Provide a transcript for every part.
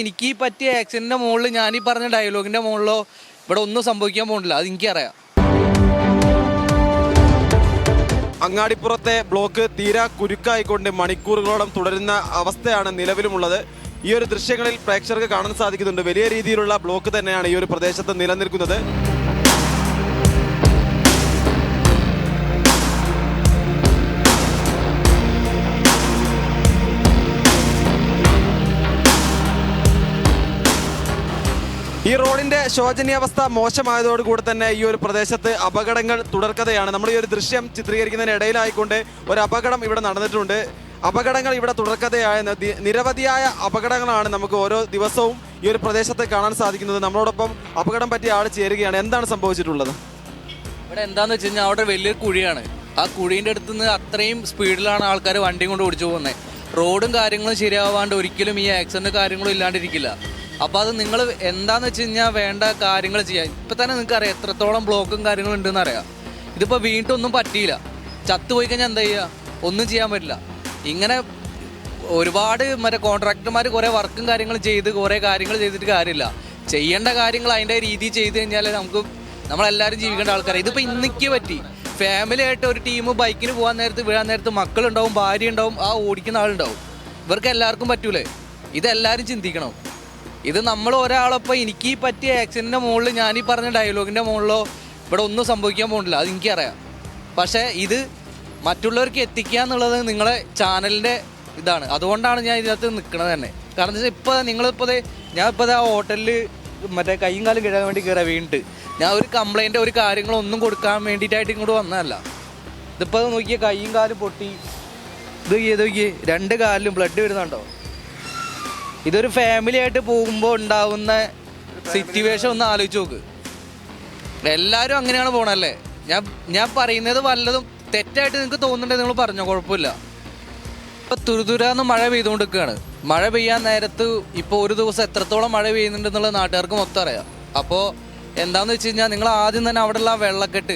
എനിക്ക് പറ്റിയ ആക്സിഡന്റിന്റെ മുകളിൽ ഞാൻ ഈ പറഞ്ഞ ഡയലോഗിന്റെ മുകളിലോ ഇവിടെ ഒന്നും സംഭവിക്കാൻ പോകുന്നില്ല. അത് എനിക്കറിയാം. അങ്ങാടിപ്പുറത്തെ ബ്ലോക്ക് തീരാ കുരുക്കായിക്കൊണ്ട് മണിക്കൂറുകളോളം തുടരുന്ന അവസ്ഥയാണ് നിലവിലുമുള്ളത്. ഈ ഒരു ദൃശ്യങ്ങളിൽ പ്രേക്ഷകർക്ക് കാണാൻ സാധിക്കുന്നുണ്ട്. വലിയ രീതിയിലുള്ള ബ്ലോക്ക് തന്നെയാണ് ഈ ഒരു പ്രദേശത്ത് നിലനിൽക്കുന്നത്. ഈ റോഡിന്റെ ശോചനീയാവസ്ഥ മോശമായതോടുകൂടി തന്നെ ഈ ഒരു പ്രദേശത്ത് അപകടങ്ങൾ തുടർക്കഥയാണ്. നമ്മൾ ഈ ഒരു ദൃശ്യം ചിത്രീകരിക്കുന്നതിനിടയിലായിക്കൊണ്ട് ഒരു അപകടം ഇവിടെ നടന്നിട്ടുണ്ട്. അപകടങ്ങൾ ഇവിടെ തുടർക്കഥയായ നിരവധിയായ അപകടങ്ങളാണ് നമുക്ക് ഓരോ ദിവസവും ഈ ഒരു പ്രദേശത്ത് കാണാൻ സാധിക്കുന്നത്. നമ്മളോടൊപ്പം അപകടം പറ്റിയ ആൾ ചേരുകയാണ്. എന്താണ് സംഭവിച്ചിട്ടുള്ളത്? ഇവിടെ എന്താന്ന് വെച്ച് കഴിഞ്ഞാൽ അവിടെ വലിയൊരു കുഴിയാണ്. ആ കുഴീൻ്റെ അടുത്ത് നിന്ന് അത്രയും സ്പീഡിലാണ് ആൾക്കാർ വണ്ടി കൊണ്ട് ഓടിച്ചു പോകുന്നത്. റോഡും കാര്യങ്ങളും ശരിയാവാണ്ട് ഒരിക്കലും ഈ ആക്സിഡന്റ് കാര്യങ്ങളും ഇല്ലാണ്ടിരിക്കില്ല. അപ്പോൾ അത് നിങ്ങൾ എന്താണെന്ന് വെച്ച് കഴിഞ്ഞാൽ വേണ്ട കാര്യങ്ങൾ ചെയ്യാം. ഇപ്പം തന്നെ നിങ്ങൾക്ക് അറിയാം എത്രത്തോളം ബ്ലോക്കും കാര്യങ്ങളും ഉണ്ടെന്ന് അറിയാം. ഇതിപ്പോൾ വീണ്ടും ഒന്നും പറ്റിയില്ല. ചത്തുപോയി കഴിഞ്ഞാൽ എന്താ ചെയ്യുക? ഒന്നും ചെയ്യാൻ പറ്റില്ല. ഇങ്ങനെ ഒരുപാട് കോൺട്രാക്ടർമാർ കുറേ വർക്കും കാര്യങ്ങളും ചെയ്ത് കുറേ കാര്യങ്ങൾ ചെയ്തിട്ട് കാര്യമില്ല. ചെയ്യേണ്ട കാര്യങ്ങൾ അതിൻ്റെ രീതി ചെയ്ത് കഴിഞ്ഞാൽ നമ്മളെല്ലാവരും ജീവിക്കേണ്ട ആൾക്കാരാണ്. ഇതിപ്പോൾ ഇന്നിക്ക് പറ്റി. ഫാമിലി ആയിട്ട് ഒരു ടീം ബൈക്കിന് പോകാൻ നേരത്ത് വീഴാൻ നേരത്ത് മക്കളുണ്ടാവും, ഭാര്യ ഉണ്ടാവും, ആ ഓടിക്കുന്ന ആളുണ്ടാവും. ഇവർക്ക് എല്ലാവർക്കും പറ്റൂലേ? ഇതെല്ലാവരും ചിന്തിക്കണം. ഇത് നമ്മൾ ഒരാളൊപ്പം എനിക്ക് പറ്റിയ ആക്സിഡന്റിന്റെ മുകളിൽ ഞാൻ ഈ പറഞ്ഞ ഡയലോഗിന്റെ മുകളിലോ ഇവിടെ ഒന്നും സംഭവിക്കാൻ പോകുന്നില്ല. അത് എനിക്കറിയാം. പക്ഷേ ഇത് മറ്റുള്ളവർക്ക് എത്തിക്കുക എന്നുള്ളത് നിങ്ങളെ ചാനലിൻ്റെ ഇതാണ്. അതുകൊണ്ടാണ് ഞാൻ ഇതിനകത്ത് നിൽക്കുന്നത് തന്നെ. കാരണം എന്താ വെച്ചാൽ ഇപ്പോൾ ഞാൻ ആ ഹോട്ടലിൽ കൈയും കാലും കഴുകാൻ വേണ്ടി കയറാൻ വീണിട്ട് ഞാൻ ഒരു കംപ്ലൈൻറ്റ് ഒരു കാര്യങ്ങളൊന്നും കൊടുക്കാൻ വേണ്ടിയിട്ടായിട്ട് ഇങ്ങോട്ട് വന്നതല്ല. ഇതിപ്പോൾ നോക്കിയാൽ കൈയും കാലും പൊട്ടി. ഇത് നോക്കിയേ 2 കാലിലും ബ്ലഡ് വരുന്നുണ്ടോ? ഇതൊരു ഫാമിലി ആയിട്ട് പോകുമ്പോൾ ഉണ്ടാവുന്ന സിറ്റുവേഷൻ ഒന്ന് ആലോചിച്ച് നോക്ക്. എല്ലാവരും അങ്ങനെയാണ് പോണല്ലേ. ഞാൻ പറയുന്നത് വല്ലതും തെറ്റായിട്ട് നിങ്ങൾക്ക് തോന്നുന്നുണ്ടെങ്കിൽ നിങ്ങൾ പറഞ്ഞോ, കുഴപ്പമില്ല. ഇപ്പോൾ തുരുതുരാന്ന് മഴ പെയ്തുകൊണ്ടിരിക്കുകയാണ്. മഴ പെയ്യാൻ നേരത്ത് ഇപ്പോൾ ഒരു ദിവസം എത്രത്തോളം മഴ പെയ്യുന്നുണ്ടെന്നുള്ളത് നാട്ടുകാർക്ക് മൊത്തം അറിയാം. അപ്പോൾ എന്താണെന്ന് വെച്ച് കഴിഞ്ഞാൽ നിങ്ങൾ ആദ്യം തന്നെ അവിടെയുള്ള വെള്ളക്കെട്ട്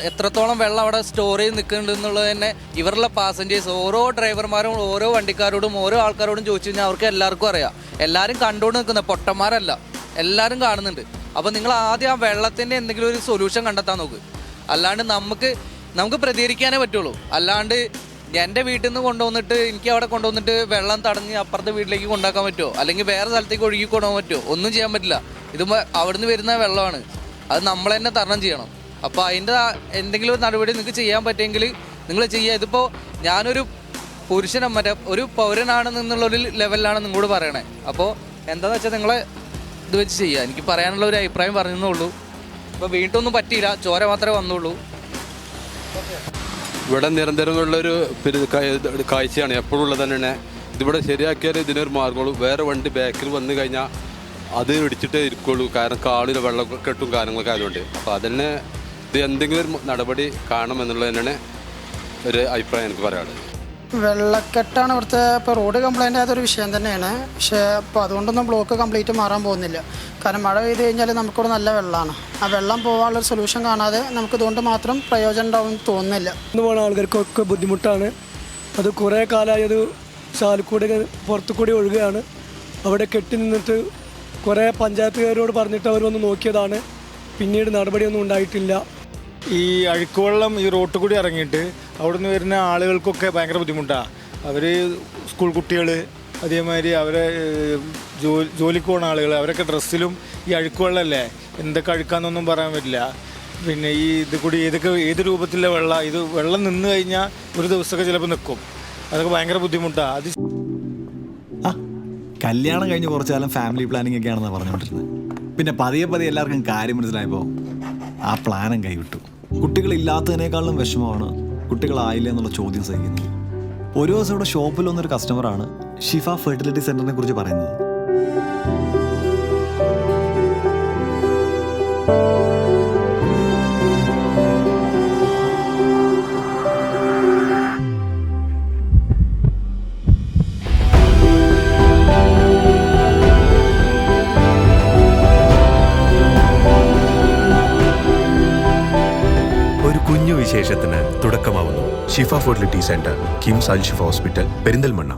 എത്രത്തോളം വെള്ളം അവിടെ സ്റ്റോർ ചെയ്ത് നിൽക്കുന്നുണ്ട് എന്നുള്ളത് തന്നെ ഇവരുടെ പാസഞ്ചേഴ്സ് ഓരോ ഡ്രൈവർമാരും ഓരോ വണ്ടിക്കാരോടും ഓരോ ആൾക്കാരോടും ചോദിച്ചു കഴിഞ്ഞാൽ അവർക്ക് എല്ലാവർക്കും അറിയാം. എല്ലാവരും കണ്ടുകൊണ്ട് നിൽക്കുന്ന പൊട്ടന്മാരല്ല, എല്ലാവരും കാണുന്നുണ്ട്. അപ്പോൾ നിങ്ങൾ ആദ്യം ആ വെള്ളത്തിൻ്റെ എന്തെങ്കിലും ഒരു സൊല്യൂഷൻ കണ്ടെത്താൻ നോക്ക്. അല്ലാണ്ട് നമുക്ക് പ്രതികരിക്കാനേ പറ്റുള്ളൂ. അല്ലാണ്ട് എൻ്റെ വീട്ടിൽ നിന്ന് കൊണ്ടുവന്നിട്ട് എനിക്ക് അവിടെ കൊണ്ടുവന്നിട്ട് വെള്ളം തടഞ്ഞ് അപ്പുറത്തെ വീട്ടിലേക്ക് കൊണ്ടാക്കാൻ പറ്റുമോ? അല്ലെങ്കിൽ വേറെ സ്ഥലത്തേക്ക് ഒഴുകി കൊണ്ടുപോകാൻ പറ്റുമോ? ഒന്നും ചെയ്യാൻ പറ്റില്ല. ഇത് അവിടുന്ന് വരുന്ന വെള്ളമാണ്. അത് നമ്മൾ തന്നെ തരണം ചെയ്യണം. അപ്പോൾ അതിൻ്റെ എന്തെങ്കിലും ഒരു നടപടി നിങ്ങൾക്ക് ചെയ്യാൻ പറ്റുമെങ്കിൽ നിങ്ങൾ ചെയ്യുക. ഇതിപ്പോൾ ഞാനൊരു ഒരു പൗരനാണെന്നുള്ളൊരു ലെവലിലാണ് നിങ്ങളോട് പറയണേ. അപ്പോൾ എന്താണെന്ന് വെച്ചാൽ നിങ്ങളെ ഇത് വെച്ച് ചെയ്യുക. എനിക്ക് പറയാനുള്ള ഒരു അഭിപ്രായം പറഞ്ഞതേ ഉള്ളൂ. ഇപ്പോൾ വീട്ടൊന്നും പറ്റിയില്ല, ചോര മാത്രമേ വന്നുള്ളൂ. ഇവിടെ നിരന്തരമുള്ളൊരു കാഴ്ചയാണ് എപ്പോഴും ഉള്ളത് തന്നെയാണ്. ഇതിവിടെ ശരിയാക്കിയാൽ ഇതിനൊരു മാർഗമുള്ളൂ. വേറെ വണ്ടി ബാക്കിൽ വന്നു കഴിഞ്ഞാൽ അത് ഇടിച്ചിട്ടേ ഇരിക്കുള്ളൂ. കാരണം കാളിൽ വെള്ളക്കെട്ടും കാര്യങ്ങളൊക്കെ ആയതുകൊണ്ട്. അപ്പോൾ അതിന് ഇത് എന്തെങ്കിലും ഒരു നടപടി കാണണം എന്നുള്ളത് തന്നെയാണ് ഒരു അഭിപ്രായം എനിക്ക് പറയാനുള്ളത്. വെള്ളക്കെട്ടാണ് ഇവിടുത്തെ ഇപ്പോൾ റോഡ് കംപ്ലൈൻ്റ് ആയതൊരു വിഷയം തന്നെയാണ്. പക്ഷേ അപ്പോൾ അതുകൊണ്ടൊന്നും ബ്ലോക്ക് കംപ്ലീറ്റ് മാറാൻ പോകുന്നില്ല. കാരണം മഴ പെയ്ത് കഴിഞ്ഞാൽ നമുക്കിവിടെ നല്ല വെള്ളമാണ്. ആ വെള്ളം പോകാനുള്ളൊരു സൊല്യൂഷൻ കാണാതെ നമുക്കിതുകൊണ്ട് മാത്രം പ്രയോജനം ഉണ്ടാവുമെന്ന് തോന്നുന്നില്ല. ഇന്ന് പോകുന്ന ആൾക്കാർക്കൊക്കെ ബുദ്ധിമുട്ടാണ്. അത് കുറേ കാലമായി അത് ചാലക്കൂടി പുറത്തു കൂടി ഒഴുകുകയാണ്. അവിടെ കെട്ടി നിന്നിട്ട് കുറേ പഞ്ചായത്തുകാരോട് പറഞ്ഞിട്ട് അവർ വന്ന് നോക്കിയതാണ്. പിന്നീട് നടപടിയൊന്നും ഉണ്ടായിട്ടില്ല. ഈ അഴുക്കുവെള്ളം ഈ റോട്ടിൽ കൂടി ഇറങ്ങിയിട്ട് അവിടെ നിന്ന് വരുന്ന ആളുകൾക്കൊക്കെ ഭയങ്കര ബുദ്ധിമുട്ടാണ്. അവർ സ്കൂൾ കുട്ടികൾ, അതേമാതിരി അവരെ ജോലിക്ക് പോകുന്ന ആളുകൾ, അവരൊക്കെ ഡ്രസ്സിലും ഈ അഴുക്കുവെള്ളമല്ലേ, എന്തൊക്കെ അഴുക്കാന്നൊന്നും പറയാൻ പറ്റില്ല. പിന്നെ ഈ ഇത് കൂടി ഏത് രൂപത്തിലെ വെള്ളം, ഇത് വെള്ളം നിന്ന് കഴിഞ്ഞാൽ ഒരു ദിവസമൊക്കെ ചിലപ്പോൾ നിൽക്കും. അതൊക്കെ ഭയങ്കര ബുദ്ധിമുട്ടാണ്. അത് കല്യാണം കഴിഞ്ഞ് കുറച്ചു കാലം ഫാമിലി പ്ലാനിങ് ഒക്കെയാണെന്നാണ് പറഞ്ഞുകൊണ്ടിരുന്നത്. പിന്നെ പതിയെ എല്ലാവർക്കും കാര്യം മനസ്സിലായപ്പോൾ ആ പ്ലാനും കൈവിട്ടു. കുട്ടികളില്ലാത്തതിനേക്കാളും വിഷമമാണ് കുട്ടികളായില്ല എന്നുള്ള ചോദ്യം സഹിക്കുന്നത്. ഒരു ദിവസം ഇവിടെ ഷോപ്പിൽ വന്നൊരു കസ്റ്റമറാണ് ഷിഫ ഫെർട്ടിലിറ്റി സെൻ്ററിനെ കുറിച്ച് പറയുന്നത്. വിശേഷത്തിന് തുടക്കമാവുന്നു. ഷിഫ ഫെർട്ടിലിറ്റി സെന്റർ, കിംസ് അൽ ഷിഫ ഹോസ്പിറ്റൽ, പെരിന്തൽമണ്ണ.